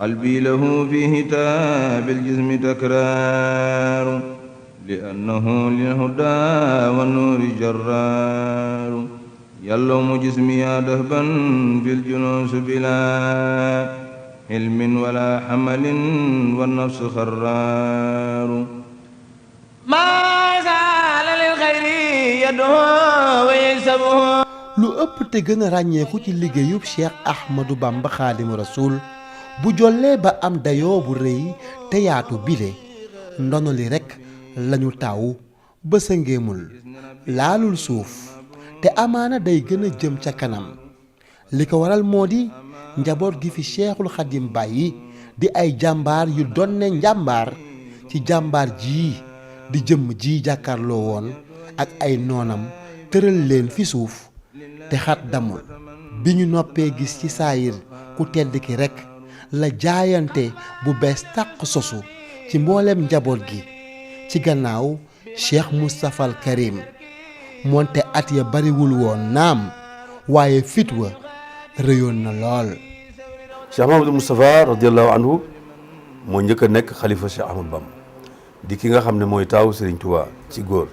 قلبي له في هتاب الجسم تكرار لأنه للهدى والنور جرار يلوم جسمي دهبا في الجنوس بلا علم ولا حمل والنفس خرار ما زال للخير يدعو ويكسبه. lu ëpp te gën a ràññeeku ci liggéeyub Cheikh Ahmadou Bamba Xaadimu Rasuul bu jollee ba am dayoo bu rëy te yaatu bile ndono li rekk lañu taw ba sa ngéemul laalul suuf te amaana day gën a jëm ca kanam li ko waral moo di njaboot gi fi Cheikhul Xadim bàyyi di ay jàmbaar yu donne njàmbaar ci jàmbaar jii di jëmm ji jàkkaarloo woon ak ay noonam tëral leen fi suuf te xat damul bi ñu noppee gis ci saayir ku tedd ki rekk la jaayante bu bees tàq sosu ci mboolem njaboot gi ci gannaaw Cheikh Moustapha al Karim moonte at ya bariwul woon naam waaye fit wa rëyoon na lool. Cheikh Mahamadou Moustapha radiallahu anhu moo njëkk a nekk xalifa Cheikh Ahmadou Bamba di ki nga xam ne mooy taawu Serigne Touba ci góor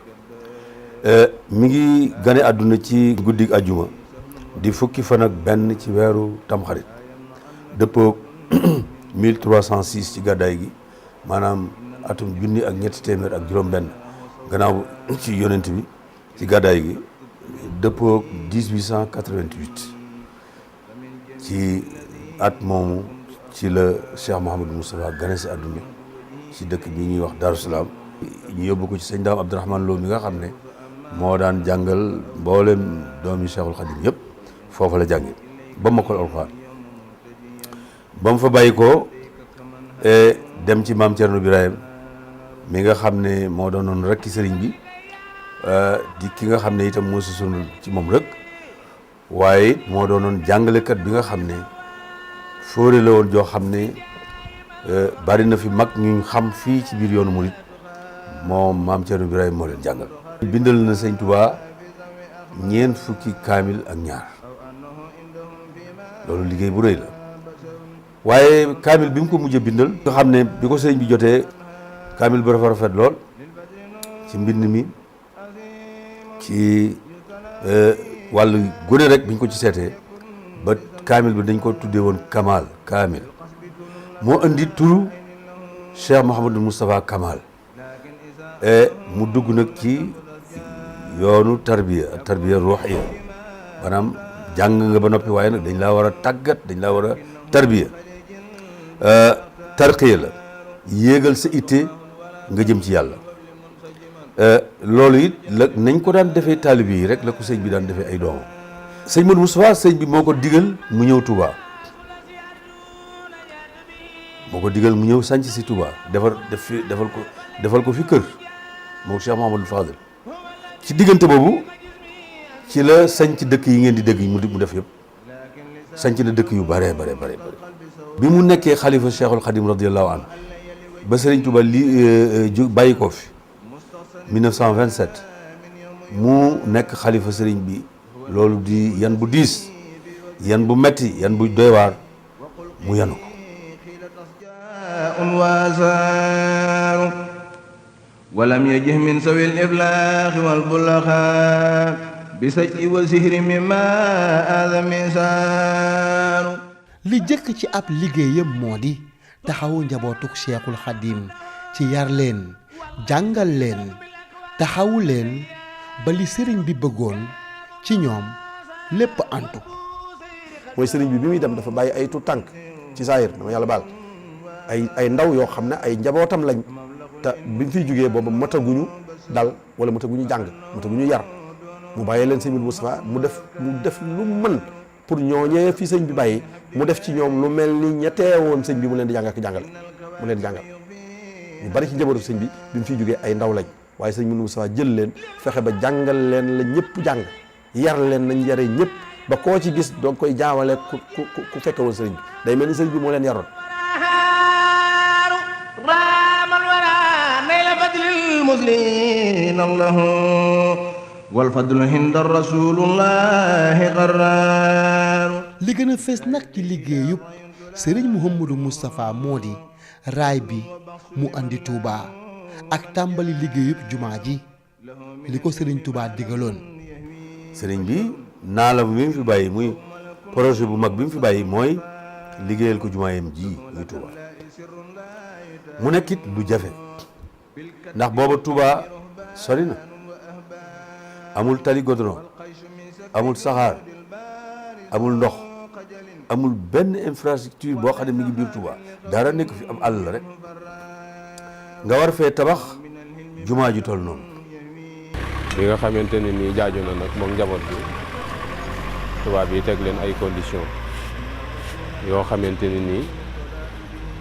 mi ngi gane àdduna ci guddig ajjuma di fukki fan ak benn ci weeru tamxarit dëppoog 1306 ci gàddaay gi maanaam atum junni ak ñetti téeméer ak juróom benn gannaaw ci yonent bi ci gàddaay gi dëppoog 1888 ci at moomu ci la Cheikh Mouhamadou Moustapha gane si àdduna ci dëkk bi ñuy wax Darou Salaam ñu yóbbu ko ci sëñ Daam Abdourahmane Lo mi nga xam ne moo daan jàngal mboolem doomi Cheikhul Khadim yëpp foofa la jànge ba mokkal alxuraan ba mu fa bàyyi ko dem ci maam Thierno Birahim mi nga xam ne moo doonoon rekki sëriñ bi di ki nga xam ne itam moo susunul ci moom rek waaye moo doonoon jàngalekat bi nga xam ne fóore la woon joo xam ne bari na fi mag ñu xam fii ci biir yoonu murit moom maam Thierno Birahim moo leen jàngal. bindal na sëñ Touba ñeent fukki kaamil ak ñaar loolu liggéey bu rëy la waaye kaamil bi mu ko mujjee bindal nga xam ne bi ko sëñ bi jotee kaamil bu rafet lool ci mbind mi ci wàllu gone rek biñ ko ci seetee ba kaamil bi dañ ko tuddee woon Kamal kaamil moo indi turu Cheikh Mouhamadou Moustapha Kamal mu dugg nag ci yoonu tarbiya ruuxiya maanaam jàng nga ba noppi waaye nag dañ laa war a tàggat dañ laa war a tarbiya tarqiya la yéegal sa itte nga jëm ci yàlla loolu it la nañ ko daan defee taalibe yi rek la ko sëñ bi daan defee ay doomam sëñ Modou Moustapha sëñ bi moo ko digal mu ñëw Touba moo ko digal mu ñëw sanc si Touba defal ko fi kër moo Cheikh Mouhamadou Fadel ci diggante boobu ci la sanc dëkk yi ngeen di dégg mu def yëpp sanc na dëkk yu bare bi mu nekkee xalifa Cheikhul Khadim radiallahu anhu ba Serigne Touba bàyyi ko fi 1927 mu nekk xalifa Serigne bi loolu di yan bu diis yan bu metti yan bu doy waar mu yanu ko ولم يجه من سوي الإفلاخ والبلخاء بسجء وسهر مما آذى ميسان li jëkk ci ab liggéeyam moo di taxawu njabootuk Cheikhul Khadim ci yar leen jàngal leen taxawu leen ba li sëriñ bi bëggoon ci ñoom lépp antu. mooy sëriñ bi muy dem dafa bàyyi ay tu tànk ci saayir dama yàlla baal ay ndaw yoo xam ne ay njabootam lañ te bi fiy jógee boobu mataguñu dal wala mataguñu jàng mataguñu yar mu bàyyee leen sëñ bi Moustapha mu def lu mën pour ñooñee fi sëñ bi bàyyi mu def ci ñoom lu mel ni ña teewoon sëñ bi mu leen di jàng ak jàngale mu leen jàngal ñu bari ci njabootu sëñ bi mu fiy jógee ay ndaw lañ waaye sëñ bi Moustapha jël leen fexe ba jàngal leen la ñëpp jàng yar leen nañ yare ñëpp ba koo ci gis doog koy jaawale ku fekke woon sëñ bi day mel ni sëñ bi moo leen yaroon. المسلمين الله والفضل عند رسول الله قرار li gën a fees nag ci liggéeyub sëriñ Mouhamadou Moustapha moo di raay bi mu andi Touba ak tàmbali liggéeyub jumaa ji li ko sëriñ Touba digaloon. sëriñ bi naalam bi mu fi bàyyi muy projet bu mag bi mu fi bàyyi mooy liggéeyal ko jumaayam ji muy Touba mu nekkit lu jafe ndax booba Touba sori na amul tali goudron amul saxaar amul ndox amul benn infrastructure boo xam ne mi ngi biir Touba dara nekk fi am àll la rek nga war fee tabax jumaa ju toll noonu. bi nga xamante ne nii jaaju na nag moom njaboot bi tubaab yi teg leen ay conditions yoo xamante ne nii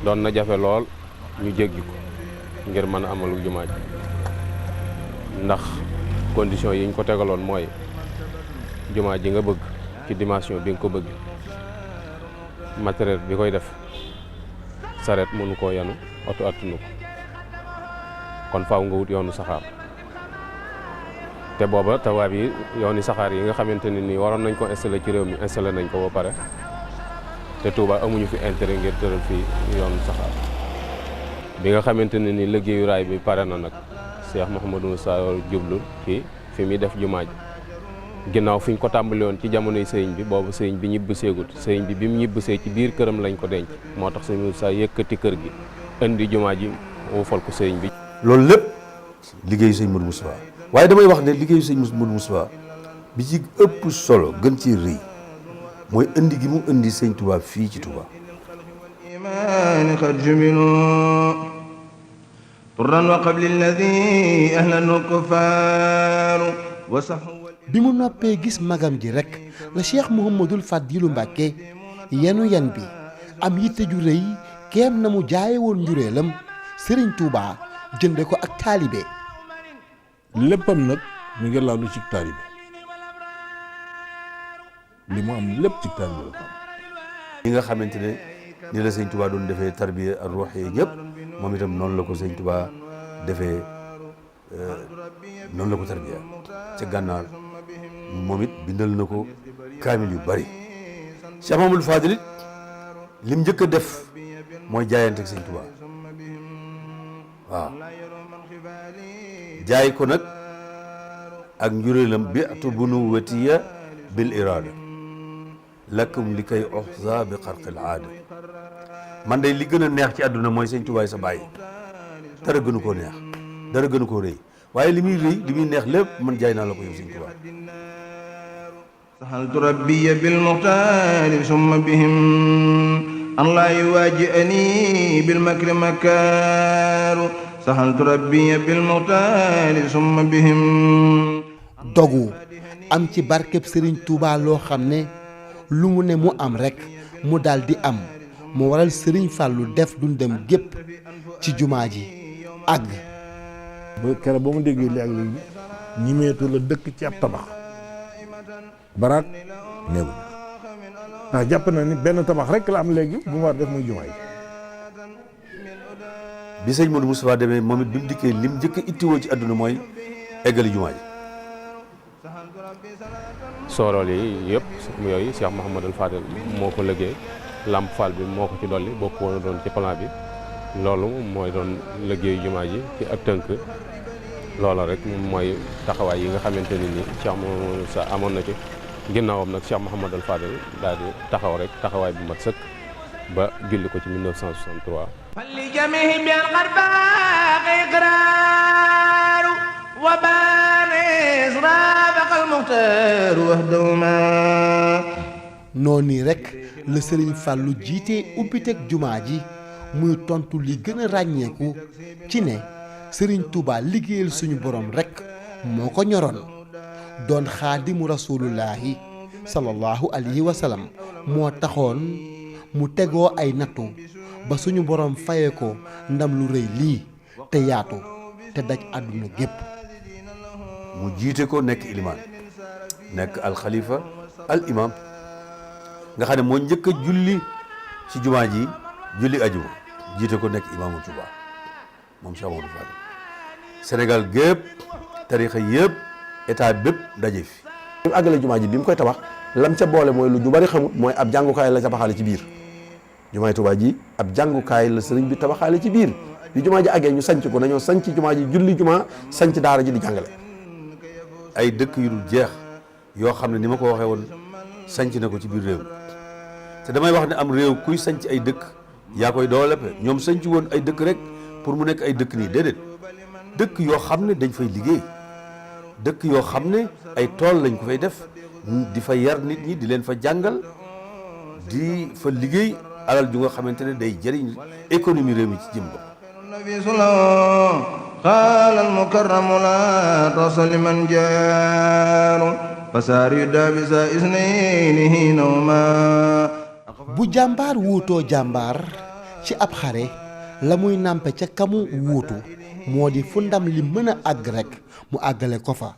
doon na jafe lool ñu jéggi ko ngir mën a amalu jumaa ji ndax conditions yi ñu ko tegaloon mooy jumaa ji nga bëgg ci dimension bi nga ko bëgg matériel bi koy def saret mënu koo yanu oto attunu ko kon faaw nga wut yoonu saxaar te booba tawaab yi yooni saxaar yi nga xamante ne nii waroon nañ ko installé ci réew mi installé nañ ko ba pare te Touba amuñu fi intérêt ngir tëral fii yoonu saxaar bi nga xamante ne nii liggéeyu raay bi pare na nag Cheikh Mouhamadou Moussa jublu fi muy def jumaa ji ginnaaw fi ñu ko tàmbali woon ci jamonoy sëriñ bi boobu sëriñ bi ñibbiseegut sëriñ bi mu ñibbisee ci biir këram lañ ko denc moo tax sëriñ Moussa yëkkati kër gi indi jumaa ji wufal ko sëriñ bi. loolu lépp liggéeyu sëñ Modou Moustapha waaye damay wax ne liggéeyu sëñ Modou Moustapha bi ci ëpp solo gën ci rëy mooy indi gi mu indi sëñ Touba fii ci Touba. bi mu noppee gis magam ji rekk la Cheikh Mouhamadul Fadilu Mbàkke yenu yan bi am yitte ju rëy keem na mu jaaye woon njureelam Sëriñ Touba jënde ko ak taalibe léppam nag mi ngi laalu ci taalibe li mu am lépp ci taalibe la li nga xamante ne ni la sëñ Touba doon defee tarbiya ak ruux yi ñëpp moom itam noonu la ko sëñ Touba defee noonu la ko tarbiya ca gànnaar moom it bindal na ko kaamil yu bari. Cheikh Mamadou Fadil it lim njëkk a def mooy jaayante ak sëñ Touba waaw jaay ko nag ak njuréelam bi atu bunu watiya bil irada lakum li kay oxza bi xarqil aada man day li gën a neex ci àdduna mooy sëñ Touba sa bàyyi dara gënu koo neex dara gënu koo rëy waaye li muy rëy li muy neex lépp man jaay naa la ko yow sëñ Touba. saxaltu rabbiya bil muxtaari summa bihim an laa yuwaaji'ani bil makri makaaru saxaltu rabbiya bil muxtaari summa bihim. dogu am ci barkeb Serigne Touba loo xam ne lu mu ne mu am rekk mu daldi am mu waral Serigne Fallou def dundam gépp ci jumaa ji àgg. ba keroog ba mu déggee li ak léegi ñimeetu la dëkk ci ab tabax baraat néew ndax jàpp na ni benn tabax rek la am léegi bu mu war def muy jumaa ji. bi sëñ Modou Moustapha demee moom it bi mu dikkee lim njëkk a ittiwoo ci àdduna mooy eggali jumaa ji. soorool yi yëpp yooyu Cheikh Mouhamadou Fadel moo ko liggéey Lamp Fall bi moo ko ci dolli bokk woon doon ci plan bi loolu mooy doon liggéeyu jumaa ji ci ak tënk loola rek mooy taxawaay yi nga xamante ne nii Cheikh Mouhamadou sa amoon na ci ginnaawam nag Cheikh Mouhamadou Fadel daal di taxaw rek taxawaay bu mat sëkk ba julli ko ci 1963. li jamihi bi al-gharbaa iqraaru wa baanis raabaqal muxtaar wahdahuma. noonu rekk la Serigne Fallou jiitee ubbiteg jumaa ji muy tontu li gën a ràññeeku ci ne Serigne Touba liggéeyal suñu borom rekk moo ko ñoroon doon xaadimu rasulullahi sallallahu alayhi wa sallam moo taxoon mu tegoo ay nattu ba suñu borom fayee ko ndam lu rëy lii te yaatu te daj àdduna gépp. mu jiite ko nekk ilimaan nekk alxalifa al imam nga xam ne moo njëkk a julli ci jumaa ji julli ajuma jiite ko nekk imaamu Touba moom Cheikh Mamadou Fadel Sénégal gépp tarixa yëpp état bépp daje fi. bi mu àggale jumaa ji bi mu koy tabax lam ca boole mooy lu ñu bari xamut mooy ab jàngukaay la tabaxale ci biir jumaay Tuubaa ji ab jàngukaay la sëriñ bi tabaxaale ci biir bi jumaa ji àggee ñu sanc ko dañoo sanc jumaa ji julli jumaa sanc daara ji di jàngale. ay dëkk yu dul jeex yoo xam ne ni ma ko waxee woon sanc na ko ci biir réew mi te damay wax ne am réew kuy sanc ay dëkk yaa koy développé. ñoom sanc woon ay dëkk rek pour mu nekk ay dëkk nii déedéet dëkk yoo xam ne dañ fay liggéey dëkk yoo xam ne ay tool lañ ko fay def di fa yar nit ñi di leen fa jàngal di fa liggéey alal ju nga xamante ne day jëriñ économie réew mi ci jëm ba. قال المكرم لا تصل من جار فسار يدابس اثنين نوما. bu jàmbaar wuutoo jàmbaar ci ab xare la muy nàmpe ca kamu wuutu moo di fu ndam li mën a àgg rek mu àggale ko fa.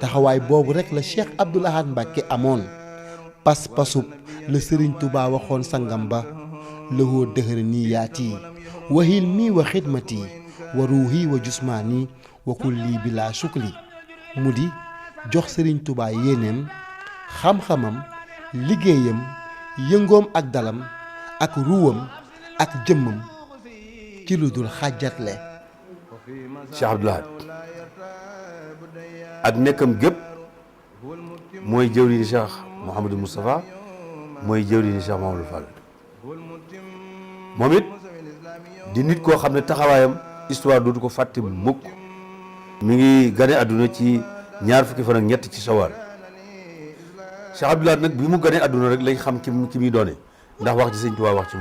taxawaay boobu rek la Cheikh Abdoul Ahad Mbacké amoon pas-pasub la Sëriñ Tuubaa waxoon sangam ba lahoo dëhër nii yaati wahil mii wa xidmati wa ruuhi wa jusmaani wa kulli bi laa sukli mu di jox Sëriñ Tuubaa yéeneem xam-xamam liggéeyam yëngoom ak dalam ak ruwam ak jëmmam ci lu dul xàjjatle. Cheikh Abdoul Ahad ak nekkam gépp mooy jëwriñu Cheikh Mouhamadou Moustapha mooy jëwriñu Cheikh Mouhamadou Fall moom it di nit koo xam ne taxawaayam histoire dootu ko fàtte mukk. mi ngi gane àdduna ci 2 fukki fan ak ñett ci Sawal. Cheikh Abdoul Ahad nag bi mu ganee àdduna rek lañ xam ki muy doone ndax wax ci Sëñ Tuubaa wax ci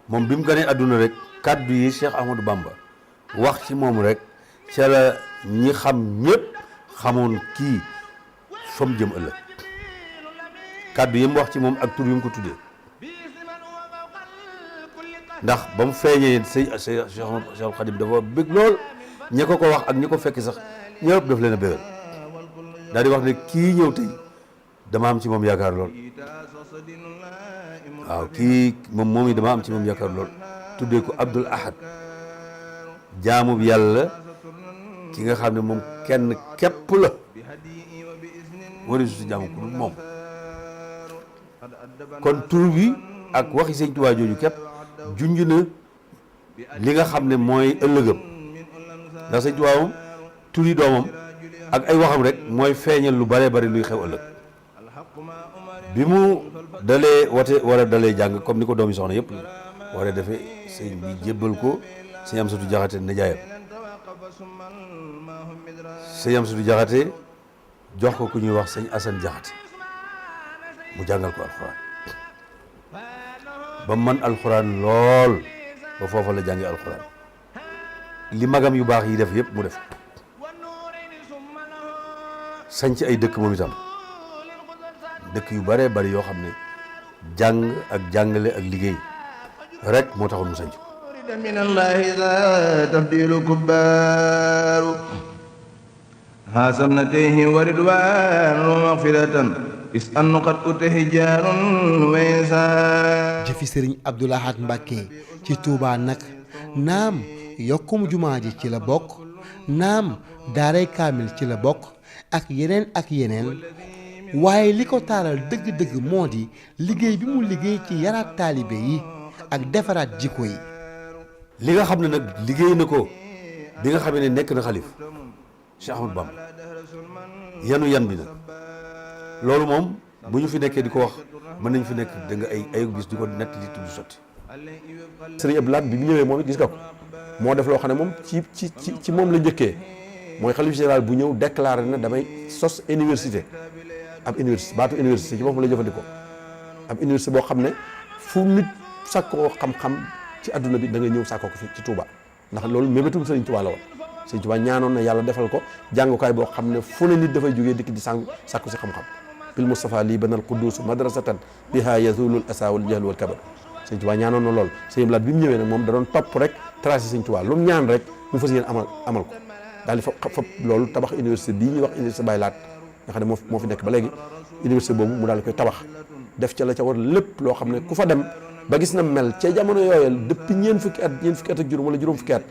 moom bi mu ganee àdduna rek kàddu yi Cheikh Ahmadou Bamba wax ci moom rek ca la ñi xam ñëpp xamoon kii fa mu jëm ëllëg kàddu yi mu wax ci moom ak tur yu mu ko tuddee ndax ba mu feeñee Cheikh Khadim dafa bëgg lool ñi ko wax ak ñi ko fekk sax ñëpp daf leen a bëggal daal di wax ne kii ñëw tey dama am ci moom yaakaar lool waaw kii moom yi dama am ci moom yaakaar lool tuddee ko Abdoul Ahad jaamu bi yàlla ki nga xam ne moom kenn képp la wari su si jaamu ku dul moom kon tur bi ak waxi Sëñ Tuubaa jooju képp junj na li nga xam ne mooy ëllëgam ndax Sëñ Tuubaa moom turi doomam ak ay waxam rek mooy feeñal lu bare bari luy xew ëllëg bi mu dalee wate war a dalee jàng comme ni ko doomi soxna yëpp war a defee sëñ bi jébbal ko sëñ Amsatu Jaxate nijaayam sëñ Amsatu Jaxate jox ko ku ñuy wax sëñ Asan Jaxate mu jàngal ko alxuraan ba man alxuraan lool ba foofa la jàngi alxuraan li magam yu baax yi def yëpp mu def sanc ay dëkk moom itam dëkk yu bare bari yoo xam ne jàng ak jàngale ak liggéey rek moo taxoon mu sanc من الله ذا تفضيل كبار حاسمنتيه وردوان ومغفرة إذ أن قد أته جار ويسار. jëfi Sëriñ Abdoul Ahad Mbacké ci Touba nag naam yokkum jumaa ji ci la bokk naam daaray kaamil ci la bokk ak yeneen waaye li ko taaral dëgg-dëgg moo di liggéey bi mu liggéey ci yaraat taalibe yi ak defaraat jikko yi. li nga xam ne nag liggéey na ko bi nga xam ne nekk na xalif Cheikh Ahmadou Bamba yan bi nag loolu moom bu ñu fi nekkee di ko wax mën nañ fi nekk da nga ay bis di ko nett li tudd sotti. Sëriñ Abdoul Ahad bi mu ñëwee moom it gis nga ko moo def loo xam ne moom ci moom la njëkkee mooy xalif général bu ñëw déclaré na damay sos université ab université baatu université ci boppam la jëfandikoo ab université boo xam ne fu nit sakkoo xam-xam ci adduna bi da nga ñëw sàkkoo ko fi ci Touba ndax loolu mébétum Sëriñ Touba la woon Sëriñ Touba ñaanoon na yàlla defal ko jàngukaay boo xam ne fu ne nit dafay jógee dikk di sàkku si xam-xam bil Mustafa lii banal quddus madrasatan biha yazulul asa wal jahl wal kabar Sëriñ Touba ñaanoon na lool Sëriñ Abdoul Ahad bi mu ñëwee nag moom da doon topp rek tracé Sëriñ Touba lu mu ñaan rek mu fas yéene amal ko daal di fa loolu tabax université bii ñuy wax université Baye Laat nga xam ne moo fi nekk ba léegi université boobu mu daal di koy tabax def ca la ca war lépp loo xam ne ku fa dem ba gis na mel ca jamono yooyal depuis ñeent fukki at ak juróom wala juróom fukki at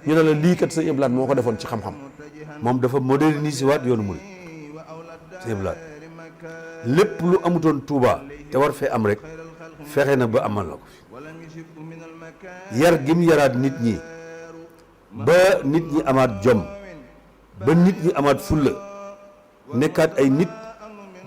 ñu ne la lii kat Sëriñ Abdoul Ahad moo ko defoon ci xam-xam moom dafa moderniser waat yoonu murid Sëriñ Abdoul Ahad lépp lu amutoon Touba te war fee am rek fexe na ba amal na ko fi yar gim yaraat nit ñi ba nit ñi amaat jom ba nit ñi amaat fulla nekkaat ay nit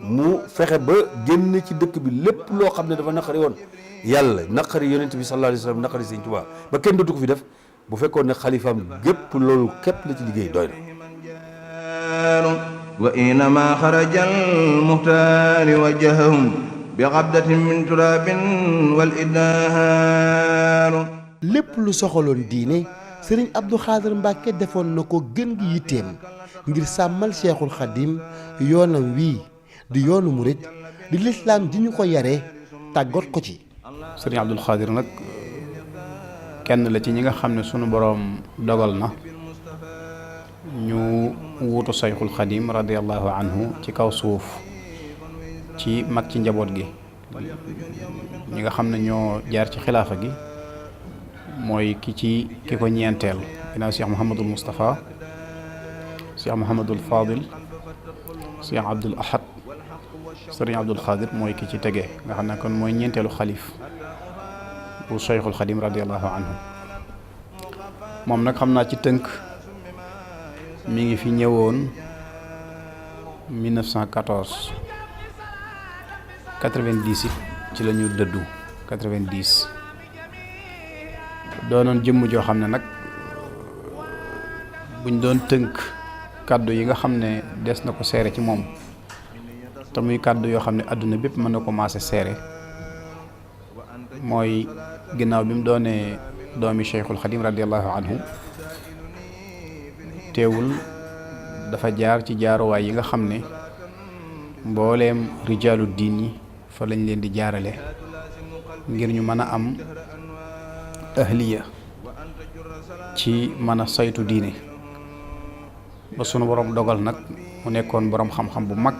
mu fexe ba génn ci dëkk bi lépp loo xam ne dafa naqari woon yàlla naqari yonent bi sallallahu alayhi wa sallam naqari Sëñ Tuubaa ba kenn dootu ko fi def bu fekkoon ne xalifaam gépp loolu képp la ci liggéey doy na wa inama xaraja almuxtaari wajahahum bi qabdatin min turabin wal idaaru lépp lu soxaloon diine sëriñ Abdou Khadr Mbacke defoon na ko gën gi yitteem ngir sàmmal Cheikhul Khadim yoonam wii di yoonu murit di lislaam di ñu ko yaree tàggat ko ci. sëriñ Abdou Khadr nag kenn la ci ñi nga xam ne sunu boroom dogal na ñu wuutu Cheikhul Khadim radiyallahu anhu ci kaw suuf ci mag ci njaboot gi ñi nga xam ne ñoo jaar ci xilaafa gi mooy ki ko ñeenteel ginnaaw Cheikh Mouhamadul Moustapha Cheikh Mouhamadul Fadil Cheikh Abdoul Ahad sëriñ Abdou Khadr mooy ki ci tege nga xam ne kon mooy ñeenteelu xalif bu Cheikhul Khadim radiyallahu anhu moom nag xam naa ci tënk mi ngi fi ñëwoon 1914 90 ci la ñu dëddu 90 doonoon jëmm joo xam ne nag buñ doon tënk kàddu yi nga xam ne des na ko seere ci moom te muy kàddu yoo xam ne àdduna bépp mën na ko maase seere mooy ginnaaw bi mu doonee doomi Cheikhul Khadim radiyallahu anhu teewul dafa jaar ci jaaruwaay yi nga xam ne mbooleem rijaalu diin yi fa lañ leen di jaarale ngir ñu mën a am ahliya ci mën a saytu diine ba sunu borom dogal nag mu nekkoon borom xam-xam bu mag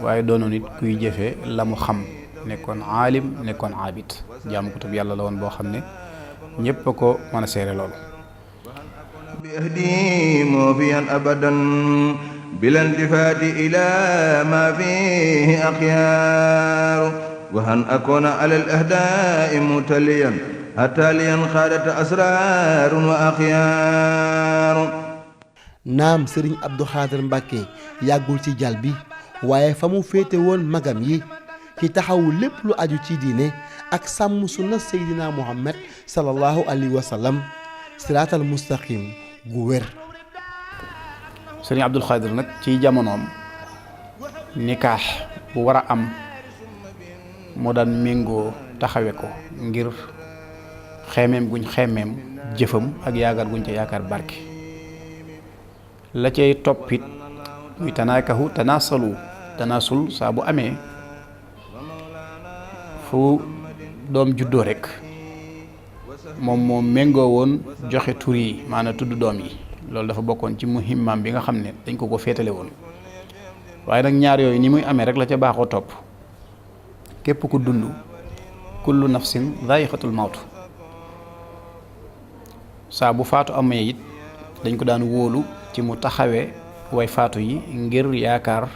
waaye doonoon nit kuy jëfe la mu xam nekkoon aalim nekkoon aabid jaamu kutub yàlla la woon boo xam ne ñépp a ko mën a seere loolu bi ahdi moofiyan abadan bilantifaati ila ma fihi axyaaru wa an akuna ala al ahdaai mutaliyan hatta liyan xaadata asraarun wa axyaaru naam sëriñ Abdou Khadr Mbacke yàggul ci jal bi waaye fa mu féete woon magam yi ci taxawu lépp lu aju ci diine ak sàmm sunna seydina muhammad sallallahu alayhi wa sallam siraatal mustaqim gu wér. sëriñ Abdou Khadr nag ci jamonoom nikaax bu war a am moo daan méngoo taxawe ko ngir xeemeem guñ xeemeem jëfam ak yaakaar guñ ca yaakaar barke la cay toppit muy tanaakahu tanaasul saa bu amee fu doom juddoo rek moom méngoo woon joxe tur yi maanaam tudd doom yi loolu dafa bokkoon ci muhimmam bi nga xam ne dañ ko féetale woon waaye nag ñaar yooyu ni muy amee rek la ca baaxoo topp képp ku dund kullu nafsin daa'iqatul mawt saa bu faatu amee it dañ ko daan wóolu ci mu taxawee way faatu yi ngir yaakaar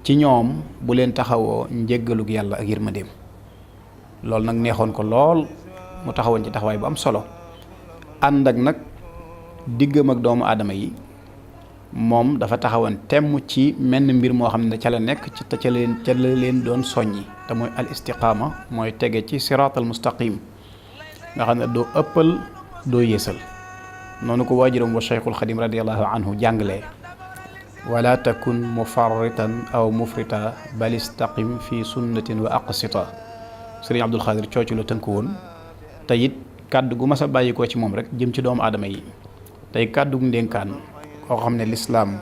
ci ñoom bu leen taxawoo njéggalug yàlla ak yërmandeem loolu nag neexoon ko lool mu taxawoon ci taxawaay bu am solo ànd ak nag diggam ak doomu aadama yi moom dafa taxawoon temm ci menn mbir moo xam ne ca la nekk ci te ca la leen doon soññi te mooy al istiqaama mooy tege ci siraatal mustaqim nga xam ne doo ëppal doo yéesal noonu ko waajuram wa Cheikhul Khadim radiyallahu anhu jàngalee wala takun mufarritan aw mufrita bal istaqim fi sunnatin wa aqsita sëriñ Abdou Khadr coocu la tënk woon te it kàddu gu mas a bàyyi ko ci moom rek jëm ci doomu aadama yi tey kàddu gu ndénkaan koo xam ne lislaam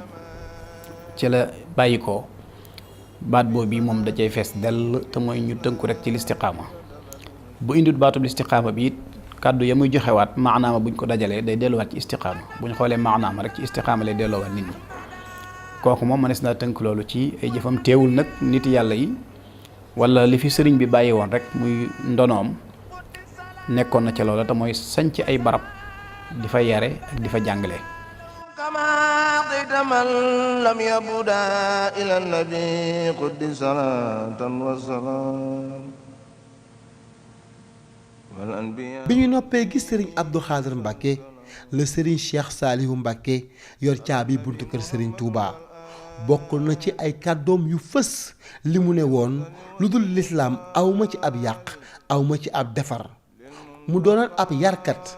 ci la bàyyi ko baat boobu bi moom da cay fees dell te mooy ñu tënku rek ci listiqaama bu indut baatub listiqaama bi it kàddu ya muy joxewaat maanaama buñ ko dajalee day delluwaat ci istiqaama buñ xoolee maanaama rek ci istiqaama lay delloowaat nit ñi kooku moom mënees naa tënk loolu ci ay jëfam teewul nag nit yàlla yi wala li fi sëriñ bi bàyyi woon rek muy ndonoom nekkoon na ca loola te mooy sañc ay barab di fa yare ak di fa jàngale kama qita man lam yabuda ila nabi quddi salatan wa salam bi ñu noppee gis sëriñ Abdou Khadr Mbacke la sëriñ Cheikh Salihu Mbacke yor caabi buntu kër sëriñ Touba bokk na ci ay kàddoom yu fës li mu ne woon lu dul lislaam awma ci ab yàq awma ci ab defar mu doonoon ab yarkat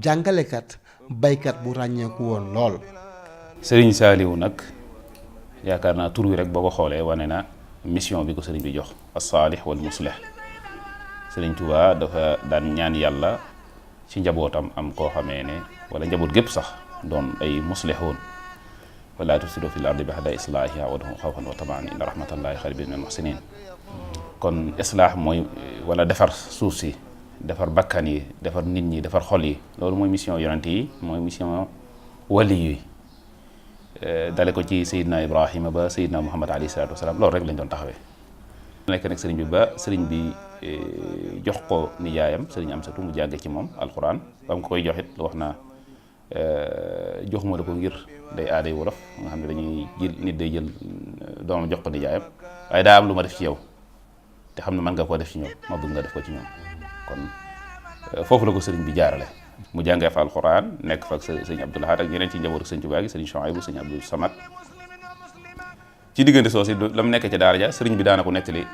jàngalekat baykat bu ràññeeku woon lool. sëriñ Salihu nag yaakaar naa tur wi rek boo ko xoolee wane na mission bi ko sëriñ bi jox as-saalih wal muslih. sëriñ Touba dafa daan ñaan yàlla ci njabootam am koo xamee ne wala njaboot gépp sax doon ay muslihoon wala tufsidu fil ardi ba'da islaahiha wad'uuhu xawfan wa tamaan inna rahmatallahi xaribun minal muhsinin kon islaah mooy wala defar suuf si defar bakkan yi defar nit ñi defar xol yi loolu mooy mission yonent yi mooy mission wali yi dale ko ci Seydina Ibrahima ba Seydina Muhammad alayhi salaatu wasalaam loolu rek lañ doon taxawee. nekk nag sëriñ bi ba sëriñ bi jox ko nijaayam sëriñ Amsatu mu jànge ci moom alquran ba mu ko koy joxit wax naa joxuma la ko ngir day aaday wolof nga xam ne dañuy jël nit day jël doomam jox ko nijaayam waaye daa am lu ma def ci yow te xam ne mën nga koo def ci ñoom ma bëgg nga def ko ci ñoom kon foofu la ko sëriñ bi jaarale mu jàngee fa alquran nekk fa ak sëriñ Abdou Lahad ak ñeneen ci njabootu sëriñ Tuubaa gi sëriñ Chouaïbou sëriñ Abdou Samad ci diggante soosi la mu nekk ca daara ja sëriñ bi daana ko nettali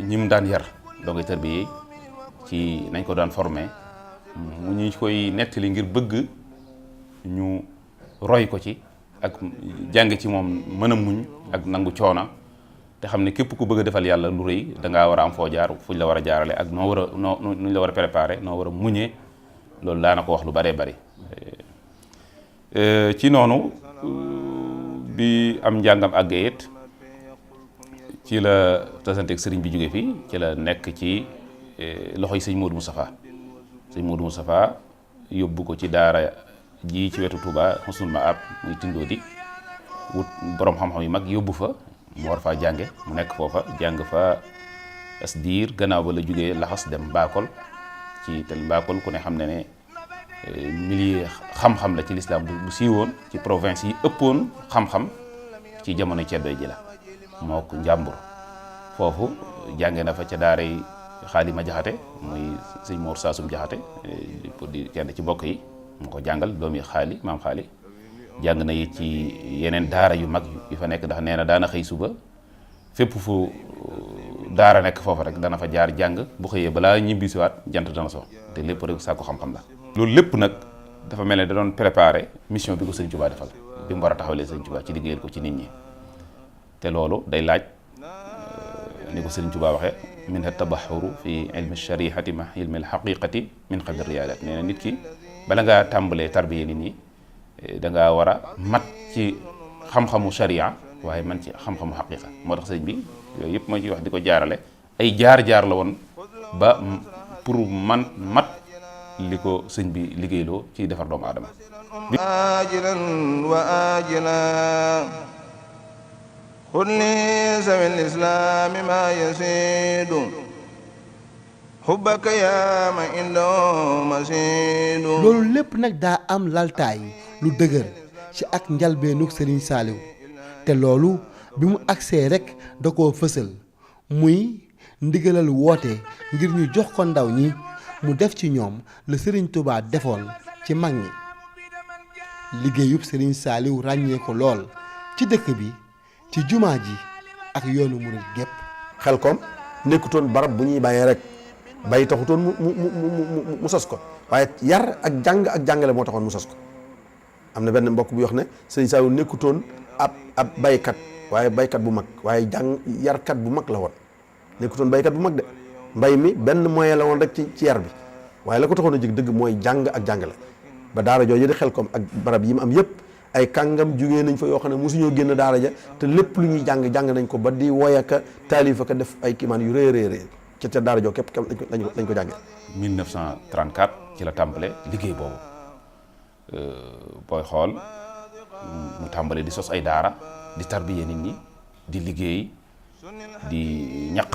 ñi mu daan yar dongoy tërbiye ci nañ ko daan formé mu ñu koy nettali ngir bëgg ñu roy ko ci ak jàng ci moom mën a muñ ak nangu coona te xam ne képp ku bëgg a defal yàlla lu rëy dangaa war a am foo jaar fuñ la war a jaarale ak noo war a nuñ la war a préparé noo war a muñee loolu daana ko wax lu baree bari ci noonu bi am njàngam àggee it ci la tasanteeg sëriñ bi jóge fii ci la nekk ci loxoy sëñ Modou Moustapha sëñ Modou Moustapha yóbbu ko ci daara ji ci wetu Touba Husnul Maab muy tindoo di wut borom xam-xam yu mag yóbbu fa mu war faa jànge mu nekk foofa jàng fa as diir gannaaw ba la jógee laxas dem Mbakol ci tel Mbakol ku ne xam ne ne milieu xam-xam la ci lislaam bu siiwoon ci province yi ëppoon xam-xam ci jamono ceddoy ji la moo ko njàmbur foofu jànge na fa ca daara yi Xaalima Jaxate muy sëñ Mor Saasum Jaxate di kenn ci bokk yi moo ko jàngal doomi xaali maam xaali jàng na it ci yeneen daara yu mag yu fa nekk ndax nee na daana xëy suba fépp fu daara nekk foofa rek dana fa jaar jàng bu xëyee balaa ñibbisiwaat jant dana so te lépp rek sàkku xam-xam la loolu lépp nag dafa mel ne da doon préparé mission bi ko Sëriñ Tuubaa defal bi mu war a taxawalee Sëriñ Tuubaa ci liggéeyal ko ci nit ñi te loolu day laaj ni ko Sëriñ Tuubaa waxee min tabaxuru fi ilmi sharihati ma ilmi alxaqiqati min qabli riyadat nee na nit ki bala ngaa tàmbalee tarbiye nit ñi da ngaa war a mat ci xam-xamu sharia waaye man ci xam-xamu xaqiqa moo tax sëñ bi yooyu yëpp moo ciy wax di ko jaarale ay jaar-jaar la woon ba pour man mat li ko sëñ bi liggéeyloo ci defar doomu aadama ajilan wa ajila xud li sawi lislami ma yasidu xubbaka yaa ma indoo masidu. loolu lépp nag daa am laltaay lu dëgër ci ak njalbeenug Serigne Saliou te loolu bi mu agsee rek da koo fësal muy ndigalal woote ngir ñu jox ko ndaw ñi mu def ci ñoom la Serigne Touba defoon ci mag ñi liggéeyub Serigne Saliou ràññee ko lool ci dëkk bi ci jumaa ji ak yoonu murid gépp. Xelkom nekkutoon barab bu ñuy bàyyee rek bay taxutoon mu sos ko waaye yar ak jàng ak jàngale moo taxoon mu sos ko am na benn mbokk bu wax ne Serigne Saliou nekkutoon ab baykat waaye baykat bu mag waaye yarkat bu mag la woon nekkutoon baykat bu mag de mbay mi benn moyen la woon rek ci yar bi waaye la ko taxoon a jëg dëgg mooy jàng ak jàngale ba daara jooju di Xelkom ak barab yi mu am yëpp ay kàngam jugee nañ fa yoo xam ne mosuñoo génn daara ja te lépp lu ñuy jàng nañ ko ba di woyaka taalifa ka def ay kiimaan yu rëy rëy ca daara joo képp lañ ko jàngee 1934 ci la tàmbale liggéey boobu booy xool mu tàmbale di sos ay daara di tarbiye nit ñi di liggéey di ñaq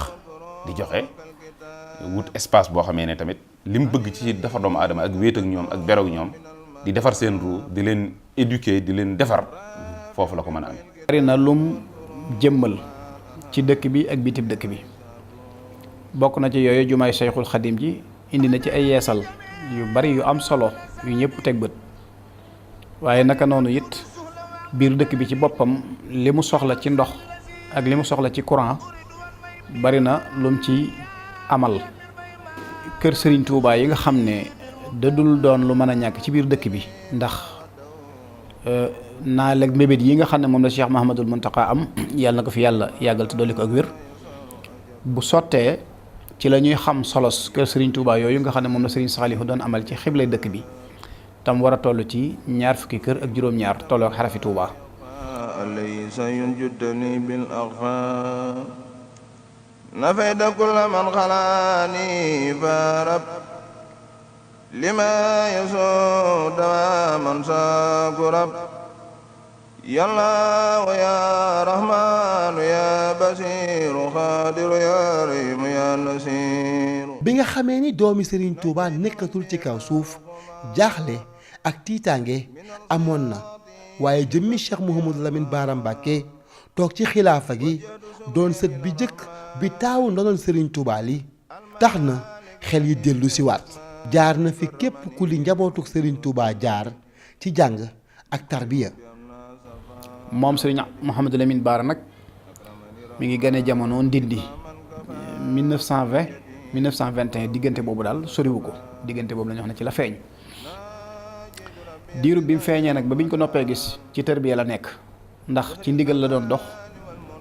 di joxe wut espace boo xamee ne tamit li mu bëgg ci defar doomu aadama ak wéet ak ñoom ak beroog ñoom di defar seen ruu di leen éduquer di leen defar foofu la ko mën a amee. bari na lum jëmmal ci dëkk bi ak bitib dëkk bi bokk na ci yooyu jumaay Cheikhul Khadim ji indi na ci ay yeesal yu bari yu am solo yu ñëpp teg bët waaye naka noonu it biir dëkk bi ci boppam li mu soxla ci ndox ak li mu soxla ci courant bari na lum ci amal kër Serigne Touba yi nga xam ne dadul doon lu mën a ñàkk ci biir dëkk bi ndax naa leg mébét yi nga xam ne moom la Cheikh Mahamadul Muntaqa am yàlla na ko fi yàlla yàggal te dolli ko ak wér bu sottee ci la ñuy xam solos kër Serigne Touba yooyu nga xam ne moom la Serigne Saliou doon amal ci xiblay dëkk bi tam war a toll ci 20 fukki kër ak juróom-ñaar tolloo ak xarafi Touba. alaysa yunjudani bil aghfar nafayda kulla man xalaani farab lima yaso dawa man sakurab yàlla wa ya rahmaanu ya basiru xaadiru ya rahimu ya nasiru. bi nga xamee ni doomi Serigne Touba nekkatul ci kaw suuf jaaxle ak tiitaange amoon na waaye jëmmi Cheikh Mouhamadou Lamine Bara Mbacké toog ci xilaafa gi doon sët bi jëkk bi taawu ndonoon Serigne Touba li tax na xel yi dellu si waat jaar na fi képp ku li njabootuk Serigne Touba jaar ci jàng ak tarbiya. moom Serigne Mouhamadou Lamine Bara nag mi ngi gane jamono Ndindi 1920 1921 diggante boobu daal soriwu ko diggante boobu la ñu wax ne ci la feeñ diiru bi mu feeñee nag ba biñ ko noppee gis ci tarbiya la nekk ndax ci ndigal la doon dox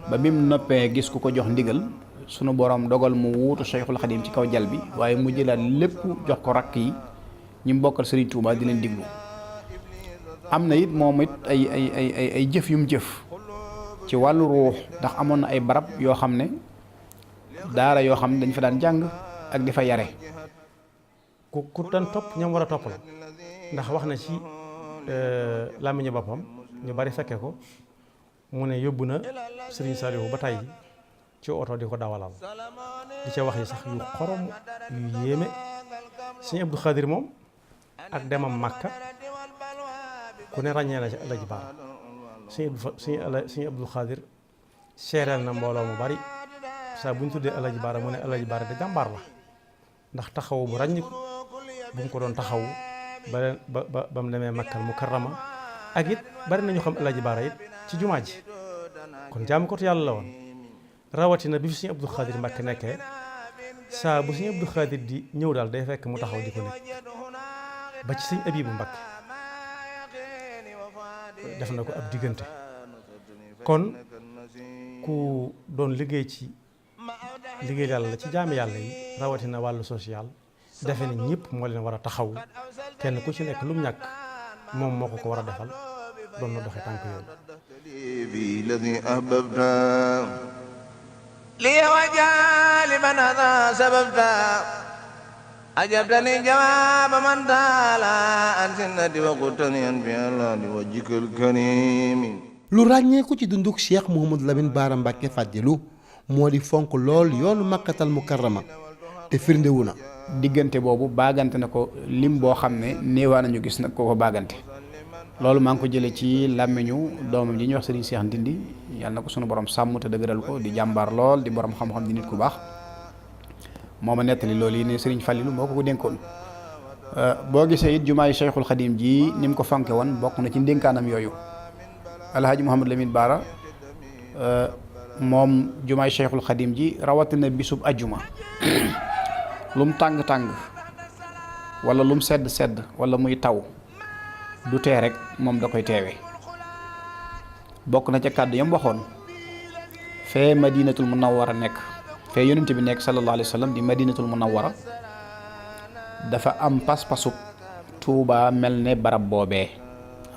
ba bi mu noppee gis ku ko jox ndigal sunu borom dogal mu wuutu Cheikhul Khadim ci kaw jal bi waaye mu jëlaat lépp jox ko rakk yi ñi mu bokkal Serigne Touba di leen diglu am na it moom it ay jëf yu mu jëf ci wàllu ruux ndax amoon na ay barab yoo xam ne daara yoo xam ne dañ fa daan jàng ak di fa yare ku daan topp ñoom war a topp la ndax wax na ci làmmiñu boppam ñu bari fekke ko mu ne yóbbu na Serigne Saliou ba tey ci oto di ko dawalal di ca wax yi sax yu xorom yu yéeme Serigne Abdou Khadir moom ak demam Makka ku ne ràññee la ci Alaji Bara Serigne Abdou Khadir seereel na mbooloo mu bari saa bu ñu tuddee Alaji Bara mu ne Alaji Bara de jàmbaar la ndax taxawu bu ràññiku bu mu ko doon taxawu ba mu demee Makkal Mukarrama ak it bari nañu xam Alaji Bara it ci jumaa ji kon jaamu ko yàlla la woon rawatina bi fi Serigne Abdou Khadir Mbacké nekkee saa bu Serigne Abdou Khadir di ñëw daal day fekk mu taxaw di ko nekk ba ci Serigne Abibou Mbacké def na ko ab diggante kon ku doon liggéey ci liggéey yàlla la ci jaami yàlla yi rawatina wàllu social defe ne ñëpp moo leen war a taxaw kenn ku ci nekk lu mu ñàkk moom moo ko war a defal doon na doxe tànk yooyu li wajali man hada sababta ajabtani jawaaba man taala an sinnati wa qutani an fi allah li wajhikal karim. lu ràññeeku ci dunduk Cheikh Mouhamadou Lamine Bara Mbacké Fadilu moo di fonk lool yoonu Makkatal Mukarrama te firndewu na diggante boobu baagante na ko lim boo xam ne néewaa nañu gis nag koo ko baagante loolu maa ngi ko jëlee ci làmmiñu doomam ji ñuy wax Serigne Cheikh Ndindi yàlla na ko sunu borom sàmm te dëgëral ko di jàmbaar lool di borom xam-xam di nit ku baax moo ma nettali loolu yi ne Serigne Fallilou moo ko dénkoon boo gisee it jumaayu Cheikhul Khadim ji ni mu ko fonke woon bokk na ci ndénkaanam yooyu Alhaji Mouhamadou Lamine Bara moom jumaay Cheikhul Khadim ji rawatina bisub ajjuma lum tàng-tàng wala lum sedd-sedd wala muy taw du tee rek moom da koy teewe bokk na ca kàddu yam waxoon fee Madinatul Munawwara nekk fee yonent bi nekk sallallahu alayhi wa sallam di Madinatul Munawwara dafa am pas-pasub Tuuba mel ne barab boobee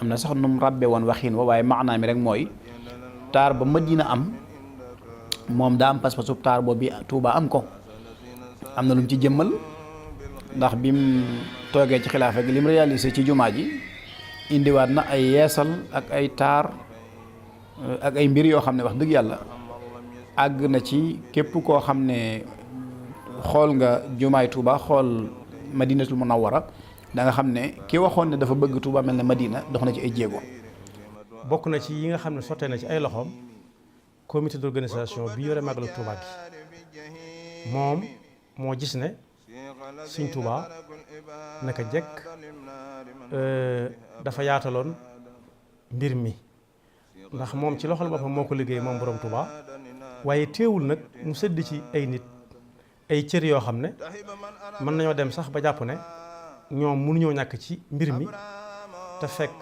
am na sax nu mu ràbbe woon waxiin wa waaye maanaa mi rek mooy taar ba Madina am moom daa am pas-pasub taar boobu Tuuba am ko am na lu mu ci jëmmal ndax bi mu toogee ci xilaafa gi li mu réalisé ci jumaa ji indiwaat na ay yeesal ak ay taar ak ay mbir yoo xam ne wax dëgg yàlla àgg na ci képp koo xam ne xool nga jumaay Tuuba xool Madinatul Munawwara da nga xam ne ki waxoon ne dafa bëgg Tuuba mel ne Madina dox na ci ay jéego. bokk na ci yi nga xam ne sottee na ci ay loxoom comité d'organisation bi yore màggalu Tuuba gi moom moo gis ne Sëñ Tuubaa naka jekk dafa yaataloon mbir mi ndax moom ci loxol boppam moo ko liggéey moom borom Tuubaa waaye teewul nag mu sëdd ci ay nit ay cër yoo xam ne mën nañoo dem sax ba jàpp ne ñoom mënuñoo ñàkk ci mbir mi te fekk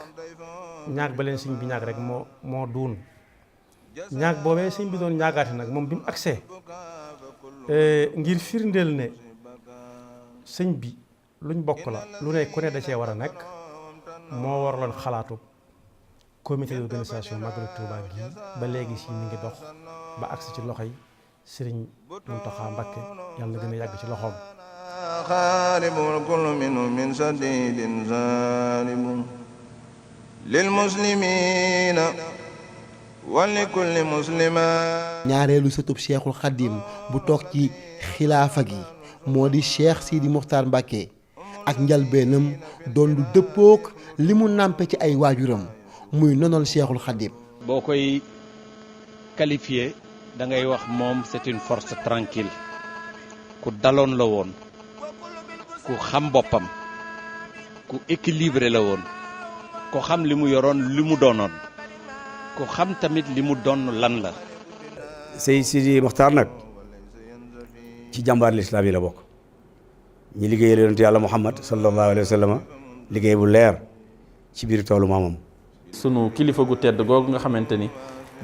ñaag ba leen sëñ bi ñaag rek moo duun ñaag boobee sëñ bi doon ñaagaate nag moom bi mu agsee ngir firndeel ne sëñ bi luñ bokk la lu ne ku ne da cee war a nekk moo waraloon xalaatu comité d'organisation Magalu Touba gi ba léegi si mi ngi dox ba agsi ci loxoy Sëriñ Muntaxa Mbakke yàlla na gën a yàgg ci loxoom. xaaribul kullu minhum min sadidin zalimun lil muslimina wa li kulli muslima. ñaareelu sëtub Cheikhul Khadim bu toog ci xilaafa gi moo di Cheikh Sidi Mokhtar Mbacké ak njalbeenam doon lu dëppook li mu nàmpe ci ay waajuram muy nonol Cheikhul Khadim. boo koy qualifié da ngay wax moom c'est une force tranquille ku daloon la woon ku xam boppam ku équilibré la woon ku xam li mu yoroon li mu doonoon ku xam tamit li mu doon lan la. Sey Sidi Mokhtar nag ci jàmbaar lislaam yi la bokk ñi liggéeyal yonent yàlla Muhammad sallallahu alayhi wa sallam liggéey bu leer ci biir toolu maamam. sunu kilifa gu tedd googu nga xamante ni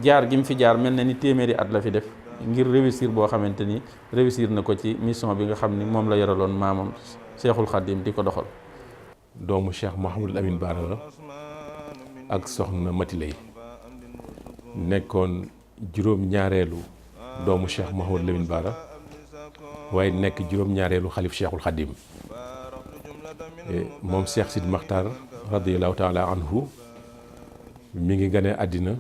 jaar gi mu fi jaar mel na ni téeméeri at la fi def ngir réussir boo xamante ni réussir na ko ci mission bi nga xam ni moom la yoraloon maamam Cheikhul Khadim di ko doxal. doomu Cheikh Mouhamadul Amin Baara la ak soxna Mati Lay nekkoon juróom-ñaareelu doomu Cheikh Mouhamadul Amin Baara waaye nekk juróom-ñaareelu xalif Cheikhul Khadim moom Cheikh Sidi Mokhtar radiyallahu taala anhu mi ngi gane àddina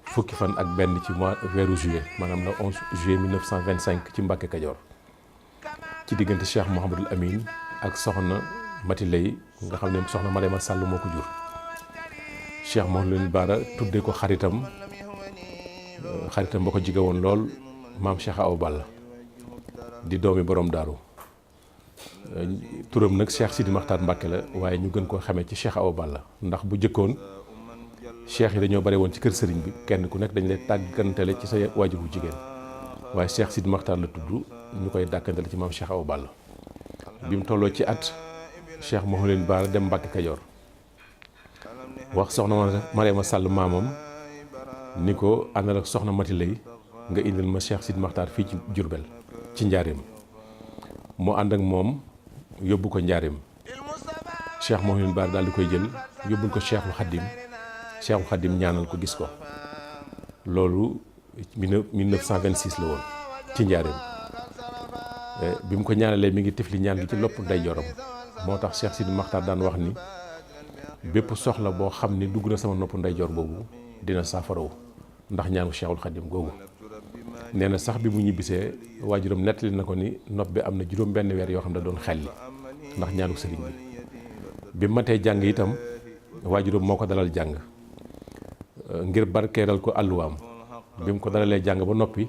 fukki fan ak benn ci weeru juillet maanaam le 11 juillet 1925 ci Mbàkke Kajoor ci diggante Cheikh Mouhamadul Amin ak soxna Mati Lay nga xam ne soxna Mariama Sall moo ko jur. Cheikh Mouhamadul Amin Baara tuddee ko xaritam ba ko jige woon lool maam Cheikh Awa Balla di doomi borom daaru turam nag Cheikh Sidi Mokhtar Mbacké la waaye ñu gën koo xamee ci Cheikh Awa Balla ndax bu jëkkoon cheikh yi dañoo bare woon ci kër sëriñ bi kenn ku nekk dañ lay tàggantale ci sa waajur bu jigéen waaye Cheikh Sidi Mokhtar la tudd ñu koy dàkkantale ci maam Cheikh Awa Balla bi mu tolloo ci at Cheikh Mouhamadul Amin Baara dem Mbàkke Kajoor wax soxna Mariama Sall maamam ni ko àndal ak soxna Mati Lay nga indil ma Cheikh Sidi Mokhtar fii ci Jurbel ci njaareem mu ànd ak moom yóbbu ko njaareem Cheikh Mouhamadul Amin Baara daal di koy jël yóbbul ko Cheikhul Khadim ñaanal ko gis ko loolu 1926 la woon ci njaareem bi mu ko ñaanalee mi ngi tifli ñaan gi ci lopp ndeyjooram moo tax Cheikh Sidi Mokhtar daan wax ni bépp soxla boo xam ni dugg na sama nopp ndeyjoor boobu dina saafarawu ndax ñaanu Cheikhul Khadim googu nee na sax bi mu ñibbisee waajuram nettali na ko ni nopp bi am na juróom benn weer yoo xam ne doon xelli ndax ñaanu sëriñ bi matee jàng itam waajuram moo ko dalal jàng ngir barkeeral ko àlluwaam bi mu ko dalalee jàng ba noppi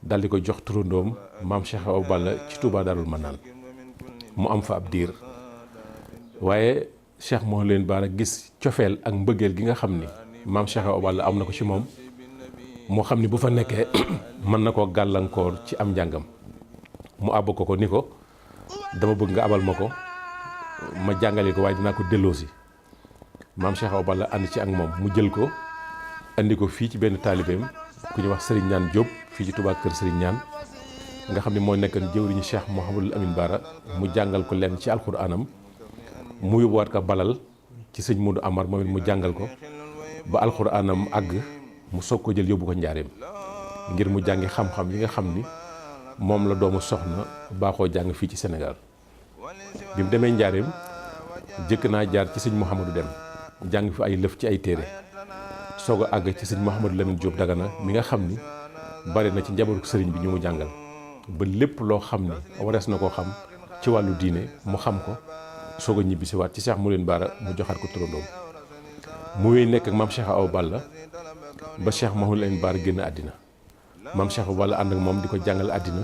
dal di ko jox turandoom maam Cheikh Awa Balla ci Touba Darul Manaan mu am fa ab diir waaye Cheikh Mouhamadul Amin Baara gis cofeel ak mbëggeel gi nga xam ni maam Cheikh Awa Balla am na ko ci moom moo xam ni bu fa nekkee mën na koo gàllankoor ci am njàngam mu àbb ko ni ko dama bëgg nga abal ma ko ma jàngale ko waaye dinaa ko delloosi maam Cheikh Awa Balla ànd ci ak moom mu jël ko andi ko fii ci benn taalibeem ku ñuy wax Serigne Ñaan Diop fii ci Touba kër Serigne Ñaan nga xam ne moo nekkoon jëwriñu Cheikh Mouhamadul Amin Baara mu jàngal ko lenn ci alxuraanam mu yóbbuwaat ko balal ci sëñ Modou Amar moom it mu jàngal ko ba alxuraanam àgg mu soog ko jël yóbbu ko njaareem ngir mu jàngi xam-xam yi nga xam ni moom la doomu soxna baaxoo jàng fii ci Sénégal bi mu demee njaareem jëkk naa jaar ci sëñ Mouhamadou Dem jàng fi ay lëf ci ay téere soog a àgg ci sëñ Mouhamadou Lamine Diop Dagana mi nga xam ni bari na ci njabootu sëriñ bi ñu mu jàngal ba lépp loo xam ni warees na koo xam ci wàllu diine mu xam ko soog a ñibbisiwaat ci Cheikh Mouhamadul Amin Baara mu joxaat ko turandoom mu wéy nekk ak maam Cheikh Awa Balla ba Cheikh Mouhamadul Amin Baara génn àddina maam Cheikh Awa Balla ànd ak moom di ko jàngal àddina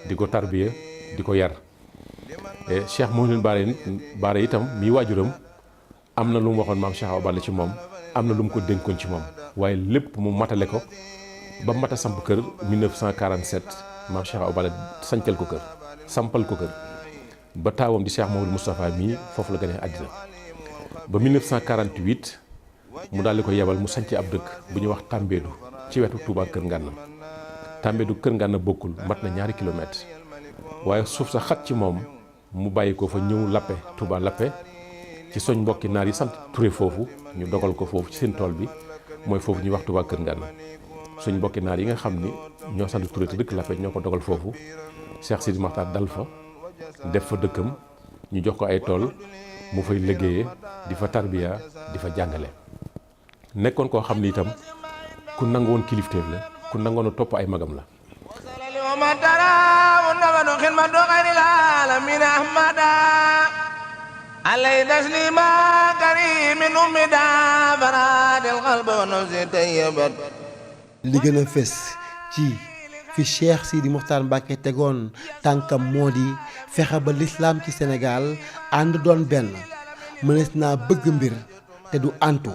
di ko tarbiya di ko yar Cheikh Mouhamadou Bara itam mii waajuram am na lu mu waxoon maam Cheikh Awa Balla ci moom am na lu mu ko dénkoon ci moom waaye lépp mu matale ko ba mat a samp kër 1947 maam Cheikh Awa Balla sancal ko kër sampal ko kër ba taawam di Cheikh Mouhamadou Moustapha mii foofu la gënee àddina ba 1948 mu daal di ko yebal mu sanc ab dëkk bu ñuy wax Tambédou ci wetu Touba Kër Ngànna Tambédou Kër Ngànna bokkul mat na 2 kilomètres waaye suuf sa xat ci moom mu bàyyi ko fa ñëw Lappé Touba Lappé ci soñ mbokki naar yi sant Touré foofu ñu dogal ko foofu ci seen tool bi mooy foofu ñuy wax Touba Kër Ngànna suñ mbokki naar yi nga xam ni ñoo sant Touré te dëkk Lappé ñoo ko dogal foofu Cheikh Sidi Makhtar dal fa def fa dëkkam ñu jox ko ay tool mu fay liggéeyee di fa tarbiya di fa jàngale nekkoon koo xam ni itam ku nangoon kilifteef la ku nangoon a topp ay magam la li gën a fës ci fi Cheikh Sidi Mokhtar Mbacké tegoon tànkam moo di fexe ba lislaam ci Sénégal ànd doon benn mënees naa bëgg mbir te du antu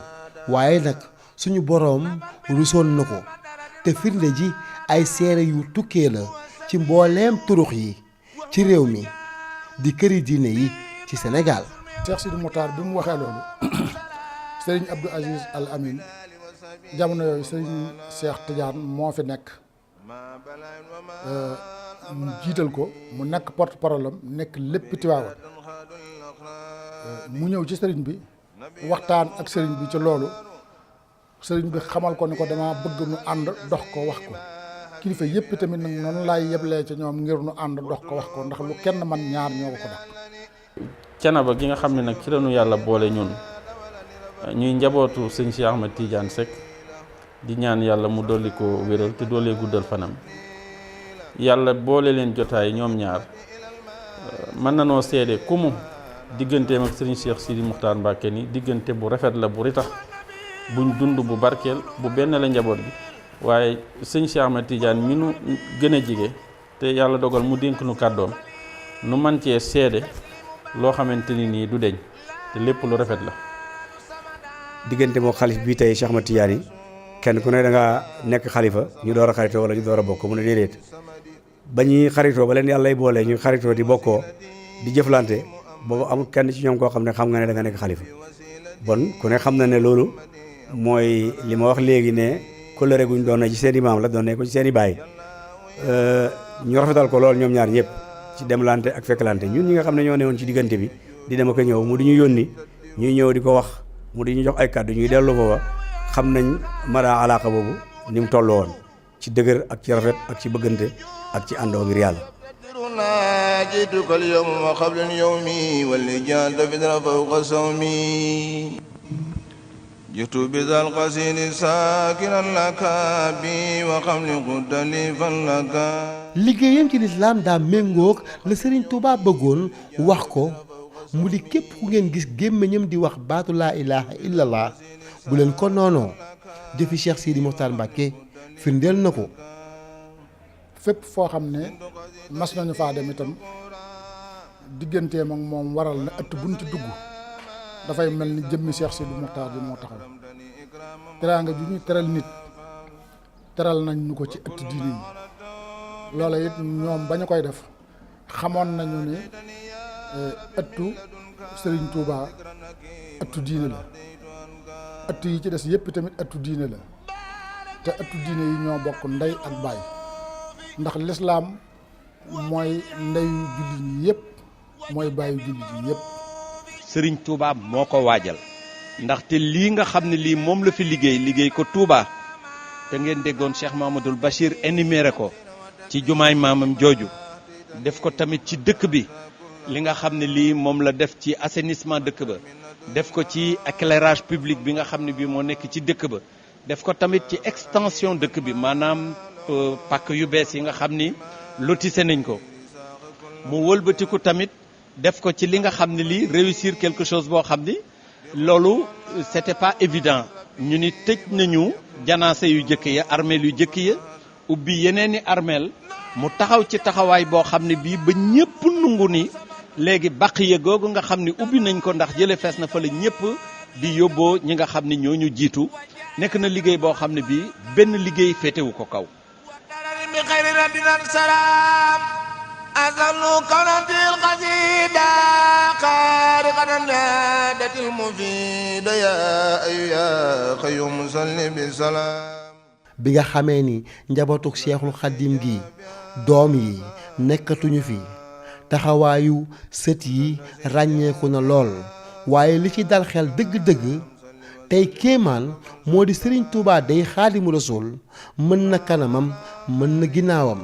waaye nag suñu boroom rusoon na ko te firnde ji ay seere yu tukkee la ci mbooleem turux yi ci réew mi di këri diine yi ci Sénégal. Cheikh Sidi Mokhtar bi mu waxee loolu Serigne Abdou Aziz Al Amin jamono yooyu Serigne Cheikh Tidiane moo fi nekk mu jiital ko mu nekk porte-parole am nekk lépp Tiwaawan mu ñëw ci sëriñ bi waxtaan ak sëriñ bi ci loolu sëriñ bi xamal ko ni ko dama bëgg nu ànd dox ko wax ko kilifa yépp tamit nag noonu laay yeblee ci ñoom ngir nu ànd dox ko wax ko ndax lu kenn man ñaar ñoo ko daq Thiénaba gi nga xam ne nag ci lañu yàlla boole ñun ñuy njabootu sëñ Cheikh Ahmed Tidiane Seck di ñaan yàlla mu dolli ko wéral te doolee guddal fanam yàlla boole leen jotaay ñoom ñaar mën na noo seede ku mu digganteem ak sëriñ Cheikh Sidi Mokhtar Mbacké ni diggante bu rafet la bu ritax buñ dund bu barkeel bu benn la njaboot bi waaye sëñ Cheikh Ahmed Tidiane mi nu gën a jige te yàlla dogal mu dénk nu kàddoom nu man cee seede loo xamante ni nii du deñ te lépp lu rafet la. diggante moo xalif bii tey Cheikh Ahmed Tidiane yi kenn ku ne da ngaa nekk xalifa ñu door a xaritoo wala ñu door a bokk mu ne déedéet ba ñuy xaritoo ba leen yàllay boole ñu xaritoo di bokkoo di jëflante boobu amul kenn ci ñoom koo xam ne xam nga ne da nga nekk xalifa bon ku ne xam na ne loolu mooy li ma wax léegi ne kóllëre guñ doon na ci seen i maam la doon ne ko ci seen i baay ñu rafetal ko loolu ñoom ñaar ñëpp ci demlante ak fekklante ñun ñi nga xam ne ñoo newoon ci diggante bi di dem ak a ñëw mu di ñu yónni ñuy ñëw di ko wax mu di ñu jox ay kàddu ñuy dellu foofa xam nañ mara alaaka boobu ni mu toll woon ci dëgër ak ci rafet ak ci bëggante ak ci àndoo ngir yàlla جئتك اليوم وقبل اليوم واللجان تفدر فوق صومي جئت بذا القصيد ساكنا لك بي وقبل قد لي فلك liggéeyam ci lislaam daa méngoog la Serigne Touba bëggoon wax ko mu di képp ku ngeen gis gémmiñam di wax baatu laa ilaha illallah bu leen ko noonoo jëfi Cheikh Sidi Mokhtar Mbacké firndeel na ko fépp foo xam ne mas nañu faa dem itam digganteem ak moom waral na ëtt buñ ci dugg dafay mel ni jëmmi Cheikh Sidi Mokhtar bi moo taxaw teraanga ju ñuy teral nit teral nañ ñu ko ci ëtt diine yi loola it ñoom ba ñu koy def xamoon nañu ne ëttu Serigne Touba ëttu diine la ëtt yi ci des yépp tamit ëttu diine la te ëttu diine yi ñoo bokk ndey ak baay ndax lislaam mooy ndeyu jullit ñi yépp mooy bàyyi jullit ñi yépp Sëriñ Touba moo ko waajal ndaxte lii nga xam ne lii moom la fi liggéey ko Touba te ngeen déggoon Cheikh Mamadou Bachir énuméré ko ci jumaay maamam jooju def ko tamit ci dëkk bi li nga xam ne lii moom la def ci assainissement dëkk ba def ko ci éclairage public bi nga xam ne bii moo nekk ci dëkk ba def ko tamit ci extension dëkk bi maanaam pàkk yu bees yi nga xam ni lotissé nañ ko mu wëlbatiku tamit def ko ci li nga xam ne lii réussir quelque chose boo xam ni loolu c'était pas évident ñu ni tëj nañu janaase yu jëkk ya armeel yu jëkk ya ubbi yeneen i armeel mu taxaw ci taxawaay boo xam ne bii ba ñëpp nungu ni léegi baqiya googu nga xam ne ubbi nañ ko ndax jële fees na fa la ñëpp di yóbboo ñi nga xam ne ñoo ñu jiitu nekk na liggéey boo xam ne bii benn liggéey féetewu ko kaw. أزل كرة القصيدة خارقة نادت المفيد يا أيها خيوم صل بسلام. bi nga xamee ni njabootuk Seexul Xaddim gi doom yi nekkatuñu fi taxawaayu sët yi ràññeeku na lool waaye li ci dal xel dëgg-dëgg tey kéemaan moo di Sëriñ Tuubaa day Xaadimu Rasuul mën na kanamam mën na ginnaawam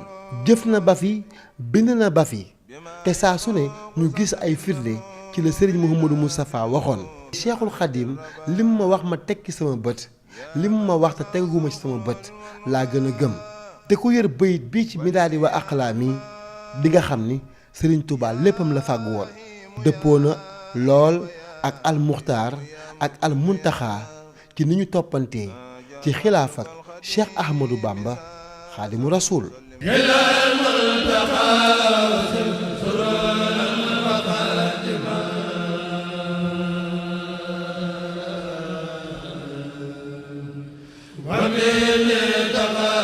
jëf na ba fi bind na ba fi te saa su ne ñu gis ay firnde ci la Serigne Mouhamadou Moustapha waxoon. Cheikhul Khadim lim ma wax ma tekki sama bët lim ma wax te teguma ci sama bët laa gën a gëm te ku yër bayit bii ci midaadi wa aqlaami di nga xam ni Serigne Touba léppam la fàggu woon. dëppoo na lool ak al muxtaar ak al muntaxaa ci ni ñu toppantee ci xilaaf ak Cheikh Ahmadou Bamba Xaadimu Rasuul. wa